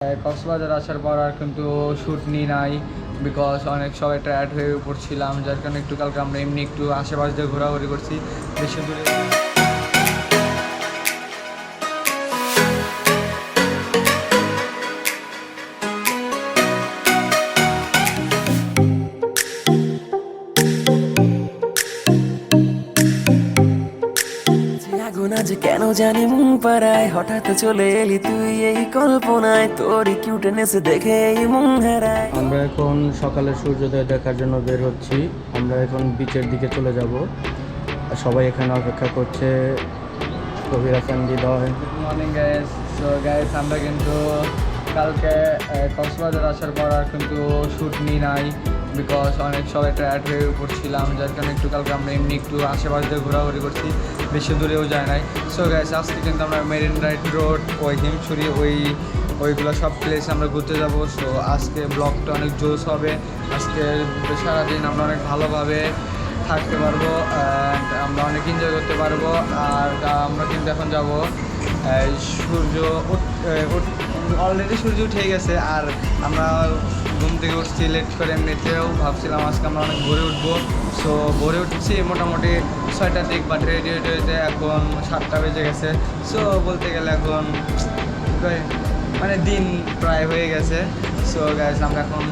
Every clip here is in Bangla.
কক্সবাজার আসার পর আর কিন্তু শ্যুট নিই নাই, বিকজ অনেক সবাই টায়ার্ড হয়ে পড়ছিলাম, যার কারণে একটু কালকে আমরা এমনি একটু আশেপাশ দিয়ে ঘোরাঘুরি করছি বেশি দূরে। আজ কেন জানি মন পাড়ায় হঠাৎ চলে এলি তুই এই কল্পনায়, তোর কিউটনেস দেখে এই মন হারায়। আমরা এখন সকালের সূর্যোদয় দেখার জন্য বের হচ্ছি। আমরা এখন বিচের দিকে চলে যাব। সবাই এখানে অপেক্ষা করছে। Kabir Hasan, Hridoy. Good morning guys. So guys, আমরা কিন্তু কালকে কক্সবাজার আসার পর আর কিন্তু শ্যুট নিই নাই, বিকজ অনেক সবাই টায়ার্ড হয়ে পড়ছিলাম, যার কারণে একটু কালকে আমরা এমনি একটু আশেপাশ দিয়ে ঘোরাঘুরি করছি, বেশি দূরেও যায় নাই। সো গাইস, আজকে কিন্তু আমরা মেরিন ড্রাইভ রোড, ওই হিমছড়ি, ওইগুলো সব প্লেস আমরা ঘুরতে যাব। সো আজকে ব্লগটা অনেক জোশ হবে। আজকে সারাদিন আমরা অনেক ভালোভাবে থাকতে পারবো, আমরা অনেক এনজয় করতে পারবো। আর আমরা কিন্তু এখন যাব সূর্য অলরেডি সূর্য উঠে গেছে, আর আমরা ঘুম থেকে উঠছি লেট করে। এমনিতেও ভাবছিলাম আজকে আমরা অনেক ভোরে উঠবো। সো ভোরে উঠছি মোটামুটি 6টার দিক, বাট রেডি হতে এখন 7টা বেজে গেছে। সো বলতে গেলে এখন মানে দিন প্রায় হয়ে গেছে। সো গাইস, আমরা এখন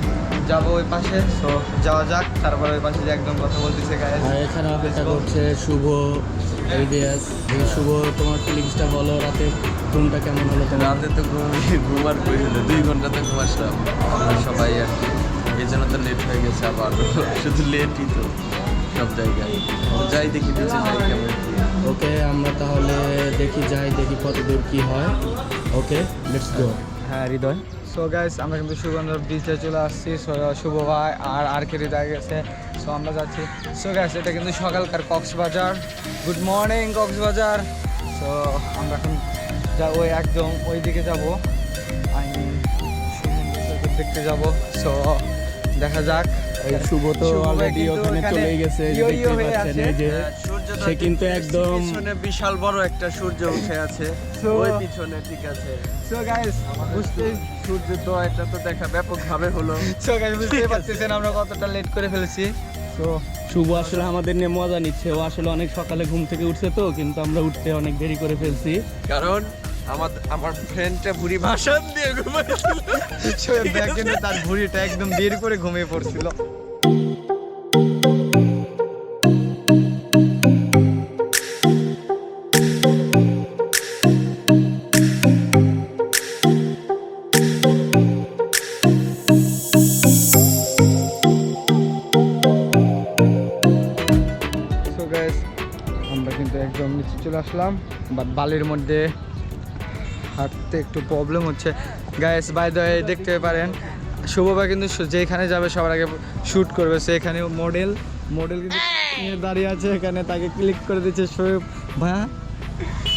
যাবো ওই পাশে। সো যাওয়া যাক, তারপরে ওই পাশে যে একদম কথা বলতেছে গাইস। এখানে অপেক্ষা করছে শুভ, ইলিয়াস। শুভ, তোমার ফিলিংসটা বলো। রাতে ঘুমটা কেমন হলো তোমার? রাতে তো ঘুমার কই হলো, 2 ঘন্টা তো ঘুমাসলাম আমরা সবাই আর কি। এই জন্য তো লেট হয়ে গেছে, আবার শুধু লেটই তো সব জায়গায়। যাই দেখি নিচে যাই কেমন। ওকে, আমরা তাহলে দেখি কত দূর কী হয়। ওকে, লেটস গো। হ্যাঁ হৃদয়। সো গাইস, আমরা কিন্তু সুগন্ধর বিচে চলে আসছি। শুভ ভাই আর কে হৃদয় গেছে। সো আমরা যাচ্ছি। সো গাইস, এটা কিন্তু সকালকার Cox's Bazar. Good morning Cox's Bazar. So আমরা এখন ওই একদম ওই দিকে যাবো, আমি সমুদ্র সৈকত দেখতে যাবো। সো দেখা যাক। এই শুভ তো শুভ ভাই অলরেডি কিন্তু ওখানে ওখানে চলে গেছে, ইয়ো দেখতে হয়ে পাচ্ছেন। আছে। এই যে সে কিন্তু একদম পিছনে বিশাল বড় একটা সূর্য উঠে আছে, So- ওই পিছনে। ঠিক আছে, সো গাইস, বুঝতেই সূর্য তো এটা তো দেখা ব্যাপকভাবে হলো। সো গাইস, বুঝতেই পারতেছেন আমরা কতটা লেট করে ফেলেছি। সো শুভ আসলে আমাদের নিয়ে মজা নিচ্ছে। ও আসলে অনেক সকালে ঘুম থেকে উঠছে তো, কিন্তু আমরা উঠতে অনেক দেরি করে ফেলছি। কারণ আমার ফ্রেন্ডটা বুড়ি ভাষণ দিয়ে ঘুমাইছিল। শোয়েব ভাই কিন্তু তার ভুঁড়িটা একদম বের করে ঘুমিয়ে পড়ছিল। সো গাইস, আমরা কিন্তু একদম নিচে চলে আসলাম, বাট বালির মধ্যে হাঁটতে একটু প্রবলেম হচ্ছে। গাইস, বাই দ্য ওয়ে দেখতে পারেন শুভ ভাই কিন্তু যেখানে যাবে সবার আগে শ্যুট করবে। সে এখানে মডেল কিন্তু নিয়ে দাঁড়িয়ে আছে, এখানে তাকে ক্লিক করে দিচ্ছে শোয়েব ভাইয়া।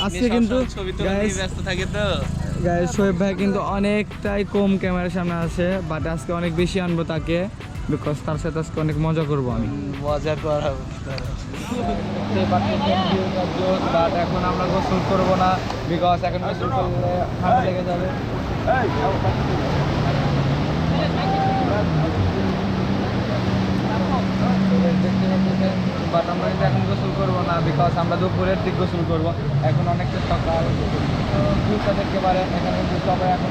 আজকে কিন্তু ব্যস্ত থাকে তো। গাইস, শোয়েব ভাই কিন্তু অনেকটাই কম ক্যামেরার সামনে আছে, বাট আজকে অনেক বেশি আনবো তাকে, বিকজ তার সাথে আজকে অনেক মজা করবো আমি। মজা করা বাট এখন আমরা গোসল করবো না, বিকজ এখন গোসল করলে ঠান্ডা লেগে যাবে। বাট আমরা কিন্তু এখন গোসল করবো না, বিকজ আমরা দুপুরের দিক গোসল করবো। এখন অনেকটা সকাল, দুটা দেখতে পারেন এখানে কিন্তু সবাই এখন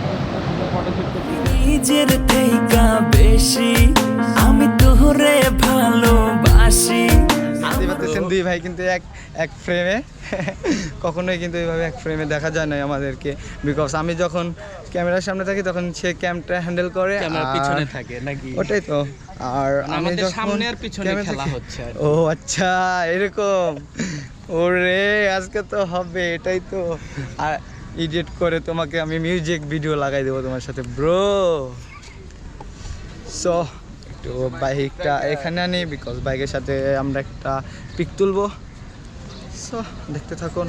ফটোশুট করছে। নিজের থেকে বেশি আমি তোরে ভালোবাসি। দেখতে পাচ্ছেন দুই ভাই কিন্তু এক ফ্রেমে। কখনোই কিন্তু এইভাবে এক ফ্রেমে দেখা যায় না আমাদেরকে, বিকজ আমি যখন ক্যামেরার সামনে থাকি তখন সে ক্যামেরাটা হ্যান্ডেল করে, ক্যামেরা পিছনে থাকে নাকি? ওটাই তো। আর আমি আমাদের যখন সামনে আর পিছনে ক্যামেরা খেলা থেকে- হচ্ছে আর কি। ও আচ্ছা, এরকম। ওরে আজকে তো হবে, এটাই তো। আর এডিট করে তোমাকে আমি মিউজিক ভিডিও লাগাই দেবো তোমার সাথে ব্রো। সো একটু বাইকটা এখানে আনি, বিকজ বাইকের সাথে আমরা একটা পিক তুলবো। সো দেখতে থাকুন।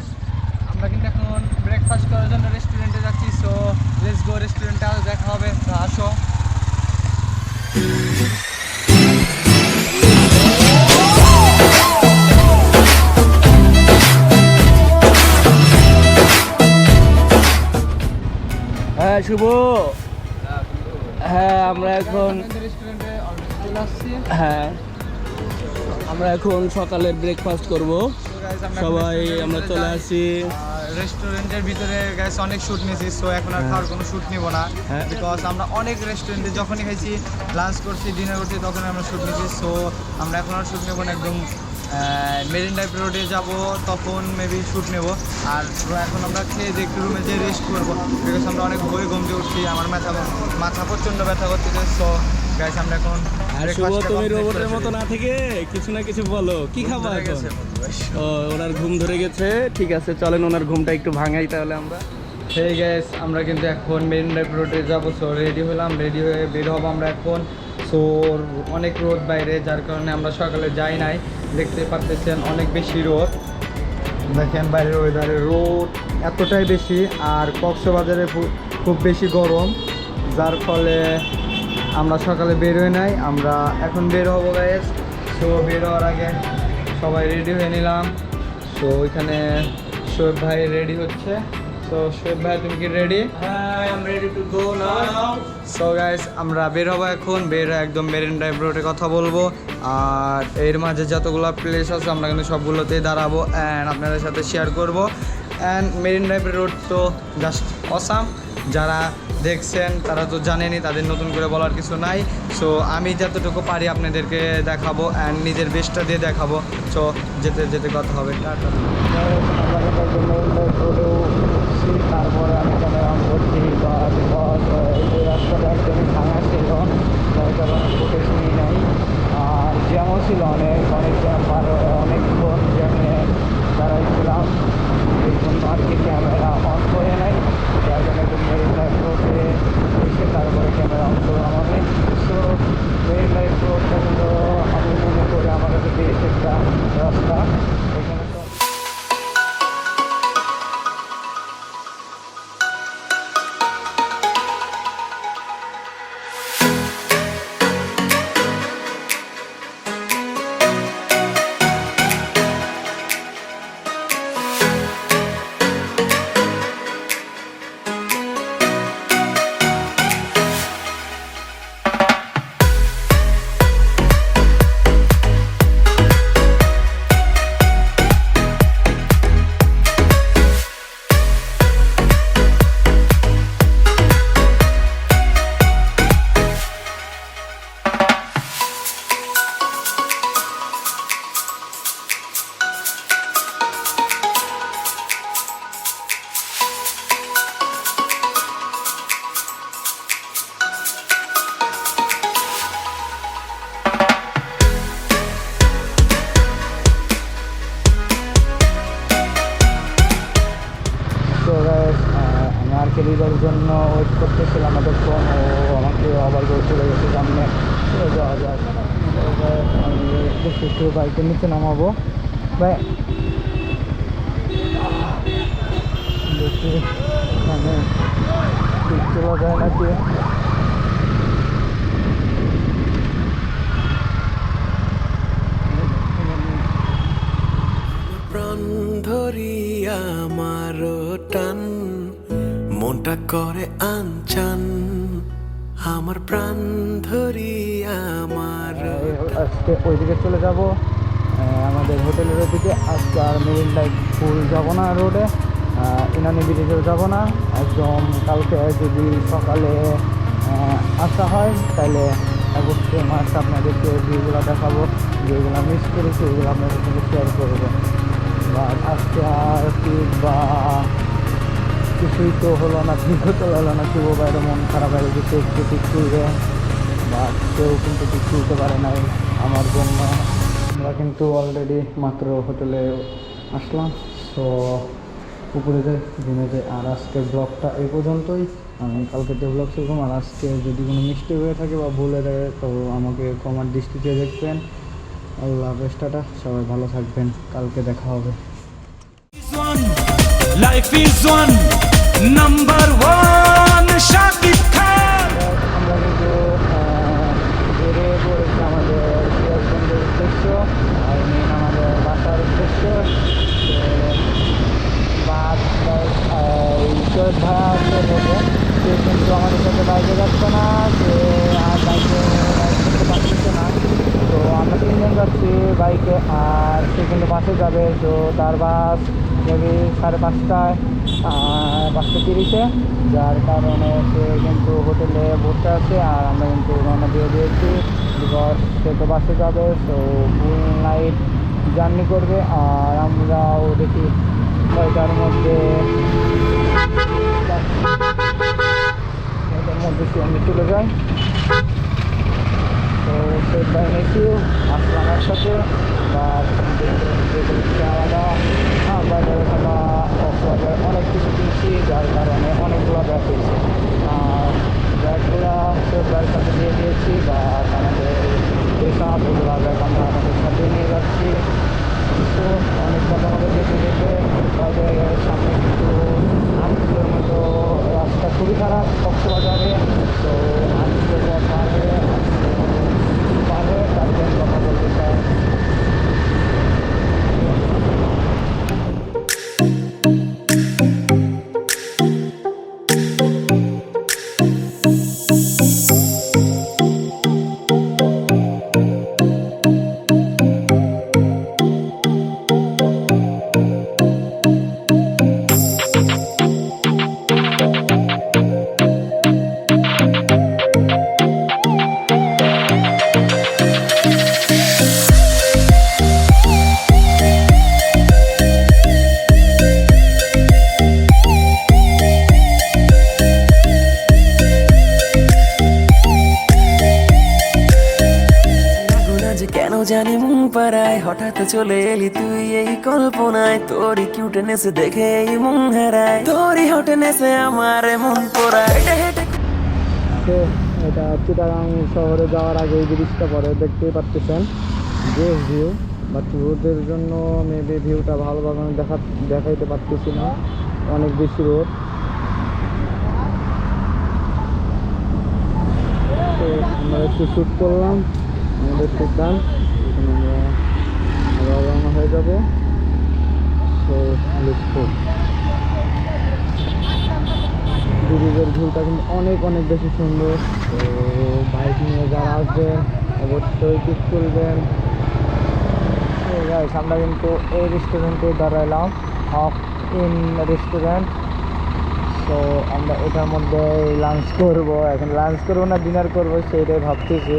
আমরা কিন্তু এখন ব্রেকফাস্ট করার জন্য রেস্টুরেন্টে যাচ্ছি। সো লেটস গো, রেস্টুরেন্টে আরও দেখা হবে, তো আসো। হ্যাঁ শুভ, হ্যাঁ আমরা এখন রেস্টুরেন্টে অলরেডি চলে আসছি। হ্যাঁ আমরা এখন সকালের ব্রেকফাস্ট করব। সবাই আমরা চলে আসি। রেস্টুরেন্টের ভিতরে গাইস অনেক শ্যুট নিয়েছি, সো এখন আর খাওয়ার কোনো শ্যুট নিব না, হ্যাঁ। বিকজ আমরা অনেক রেস্টুরেন্টে যখনই খাইছি, লাঞ্চ করছি, ডিনার করছি, তখন আমরা শ্যুট নিয়েছি। সো আমরা এখন আর শ্যুট নেব না, একদম মেরিন ড্রাইভ রোডে যাব, তখন মেবি শ্যুট নেব। আর এখন আমরা খেয়ে দিয়ে একটু রুমে যেয়ে রেস্ট করবো, বিকজ আমরা অনেক ভোরে ঘুমতে উঠছি, আমার মাথা প্রচণ্ড ব্যথা করতেছে। সো গাইস আমরা এখন আর শুভ তুমি রোবটের মতো না থেকে কিছু না কিছু বলো, কি খাবো এখন? ও ওনার ঘুম ধরে গেছে, ঠিক আছে চলেন ওনার ঘুমটা একটু ভাঙাই তাহলে আমরা। হেই গাইস, আমরা কিন্তু এখন মেরিন ড্রাইভ রোডে যাবো। সো রেডি হলাম, রেডি হয়ে বের হবো আমরা এখন। সো অনেক রোদ বাইরে, যার কারণে আমরা সকালে যাই নাই। দেখতে পাচ্ছেন অনেক বেশি রোদ, দেখেন বাইরের ওয়েদারে রোদ এতটাই বেশি, আর কক্সবাজারে খুব বেশি গরম, যার ফলে আমরা সকালে বের হয়ে নাই। আমরা এখন বের হবো গাইস। সো বের হওয়ার আগে সবাই রেডি হয়ে নিলাম। সো ওইখানে শোয়েব ভাই রেডি হচ্ছে। সো শোয়েব ভাই তুমি কি রেডি? হ্যাঁ I am ready to go now. So guys আমরা বের হবো এখন, বের হয়ে একদম মেরিন ড্রাইভ রোডে কথা বলবো। আর এর মাঝে যতগুলো প্লেস আছে আমরা কিন্তু সবগুলোতেই দাঁড়াবো অ্যান্ড আপনাদের সাথে শেয়ার করবো। অ্যান্ড মেরিন ড্রাইভ রোড তো জাস্ট অসাম, যারা দেখছেন তারা তো জানেনই, তাদের নতুন করে বলার কিছু নাই। সো আমি যতটুকু পারি আপনাদেরকে দেখাবো অ্যান্ড নিজের বেস্টটা দিয়ে দেখাবো। সো যেতে যেতে কথা হবে। তারপরে আমি ক্যামেরা অন করছি, এই রাস্তাটা একদমই ভাঙা ছিল, যার কারণে ফুটেজ নিই নাই। আর জ্যামও ছিল অনেক জ্যাম, আর অনেকক্ষণ জ্যামে দাঁড়াইছিলাম, এই জন্য আর কি ক্যামেরা অন করে নাই। যার জন্য একটু মেরিন ড্রাইভ রোডে এসে তারপরে ক্যামেরা অন করলাম আমি। সো মেরিন ড্রাইভ রোডটা কিন্তু আমি মনে করি আমার কাছে বেশ একটা রাস্তা, এখানে তো আমি আর্কেলিদের জন্য ওয়েট করতেছিলাম এতক্ষণ, ও আমাকে আবার করে চলে গেছে সামনে, চলে যাওয়া যায়। আমি দেখি একটু বাইকের নিচে নামাবো, ভাই দেখি এখানে ঠিক চলা যায় নাকি। প্রাণ ধরি আমার টান, মনটা করে আনচান, আমার প্রাণ ধরি আমার। আজকে ওইদিকে চলে যাব, আমাদের হোটেলের ওইদিকে। আজকে আর মেরিন ড্রাইভ ফুল যাবো না রোডে, ইনানি ব্রিজেও যাবো না, একদম কালকে যদি সকালে আসা হয় তাহলে অবশ্যই মাছ আপনাদেরকে যেগুলো দেখাবো, যেগুলো মিস করেছি ওইগুলো আপনাদের সঙ্গে শেয়ার করবো। বা আজকে আর কি বা কিছুই তো হলো না, ভিডিও তো হলো না, শুভ বাইরে মন খারাপ হয়ে গেছে, একটু ঠিক তুলবে বা কেউ কিন্তু ঠিক তুলতে পারে নাই আমার জন্য। আমরা কিন্তু অলরেডি মাত্র হোটেলে আসলাম। সো উপরে যাই, ঘুমে যাই। আর আজকের ব্লগটা এই পর্যন্তই, আমি কালকে ব্লগ শুরু। আর আজকে যদি কোনো মিস্টেক হয়ে থাকে বা ভুল হয়ে থাকে তো আমাকে কমার দৃষ্টিতে দেখবেন। আল্লাহ হাফেজ, টাটা, সবাই ভালো থাকবেন, কালকে দেখা হবে। Life is one, number one, Shakib Khan. আমরা কিন্তু বেরিয়ে পড়েছি আমাদের সিরাজগঞ্জের উদ্দেশ্য, আই মিন আমাদের বাসার উদ্দেশ্য। বাস শোয়েব ভাড়া আসতে হবে, সে কিন্তু আমাদের সাথে বাইকে যাচ্ছে না, সে যাচ্ছি বাইকে, আর সে কিন্তু বাসে যাবে। তো তার বাস মেবি 5:30টায়, 5:30-এ, যার কারণে সে কিন্তু হোটেলে বসে আছে। আর আমরা কিন্তু রওনা দিয়ে দিয়েছি, বিকজ সে তো বাসে যাবে। তো ফুল নাইট জার্নি করবে, আর আমরাও দেখি কয়টার মধ্যে আমি চলে যাই। তো সেই বাইনেছি আসলাম একসাথে, বা আলাদা বাইরে আমরা অনেক কিছু কিনছি, যার কারণে অনেকগুলো ব্যাগ হয়েছে। আর ব্যাগগুলো সেবার সাথে দিয়ে দিয়েছি, বা আমাদের পেশা ওগুলো ব্যাগ আমরা আমাদের সাথে নিয়ে যাচ্ছি। তো অনেক কথা আমাদের দেখে দেখে তাদের সামনে কিন্তু 8 কিলোর মতো রাস্তা খুবই খারাপ কক্সবাজারে। তো 8 কিলোর পারে তাদের কথা বলতে চাই। কেন জানি মন পাড়ায় হঠাৎ চলে এলি তুই এই কল্পনায়, তোরই কিউটনেস দেখে এই মন হারায়, তোরই হটনেসে আমার মন পড়ায়। হেঁটে হেঁটে তো এটা চিটাগাং শহরে যাওয়ার আগে এই ব্রিজটা পরে দেখতেই পাচ্ছেন, বেশ ভিউ, বাট রোদের জন্য মেবি ভিউটা ভালোভাবে আমি দেখাইতে পারতেছি না, অনেক বেশি রোদ। তো আমরা একটু শ্যুট করলাম আমাদের সিদ্ধান্ত, এখন আমরা আবার রওনা হয়ে যাবো। তো ব্রিজের ভিউটা কিন্তু অনেক অনেক বেশি সুন্দর। তো বাইক নিয়ে যারা আসবেন অবশ্যই পিক তুলবেন। আমরা কিন্তু এই রেস্টুরেন্টে দাঁড়াইলাম, অফ ইন রেস্টুরেন্ট। তো আমরা এটার মধ্যে লাঞ্চ করবো, এখন লাঞ্চ করবো না ডিনার করবো সেইটাই ভাবতেছি,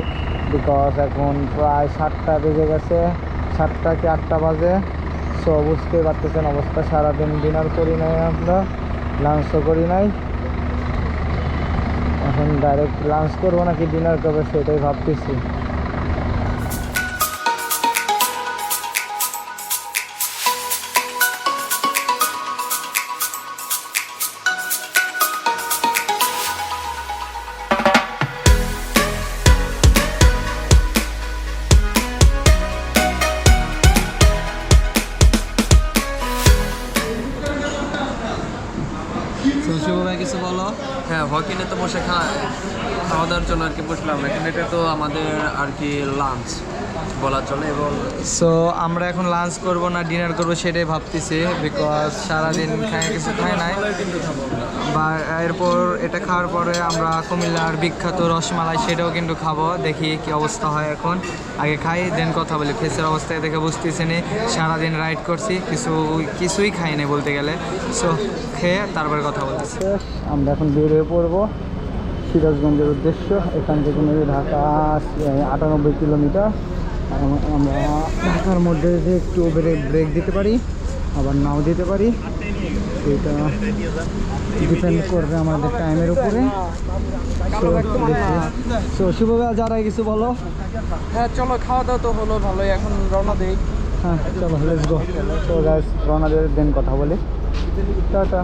বিকজ এখন প্রায় 7টা বেজে গেছে, 7টা কি 8টা বাজে। সো বুঝতেই পারতেছেন অবস্থা, সারাদিন ডিনার করি নাই, আমরা লাঞ্চও করি নাই। এখন ডাইরেক্ট লাঞ্চ করবো নাকি ডিনার করবো সেটাই ভাবতেছি। শুভ ভাই কিছু বলো। হ্যাঁ, হকিনে তো বসে খাওয়া দাওয়ার জন্য আর কি বসলাম। এখন এটা তো আমাদের আর কি লাঞ্চ বলা চলে। এবং সো আমরা এখন লাঞ্চ করব না ডিনার করব সেটাই ভাবতেছি, বিকজ সারাদিন কিছু খাই নাই। বা এরপর এটা খাওয়ার পরে আমরা কুমিল্লার বিখ্যাত রসমালাই সেটাও কিন্তু খাবো, দেখি কি অবস্থা হয়। এখন আগে খাই দেন কথা বলি। ফেসের অবস্থায় দেখে বুঝতেছি নি, সারাদিন রাইড করছি, কিছুই খাই নাই বলতে গেলে। সো খেয়ে তারপরে কথা বলতেছি। আমরা এখন বেরিয়ে পড়বো সিরাজগঞ্জের উদ্দেশ্য। এখান থেকে মেবি ঢাকা 98 কিলোমিটার। আমরা ঢাকার মধ্যে যে একটু ব্রেক দিতে পারি, আবার নাও দিতে পারি, সেটা ডিপেন্ড করবে আমাদের টাইমের উপরে। তো শুভবা যারা কিছু বলো। হ্যাঁ চলো, খাওয়া দাওয়া তো হলো ভালোই, এখন রওনা দেই। হ্যাঁ চলো লেটস গো। তো গাইস রওনা দিয়ে দেন কথা বলি। টাটা।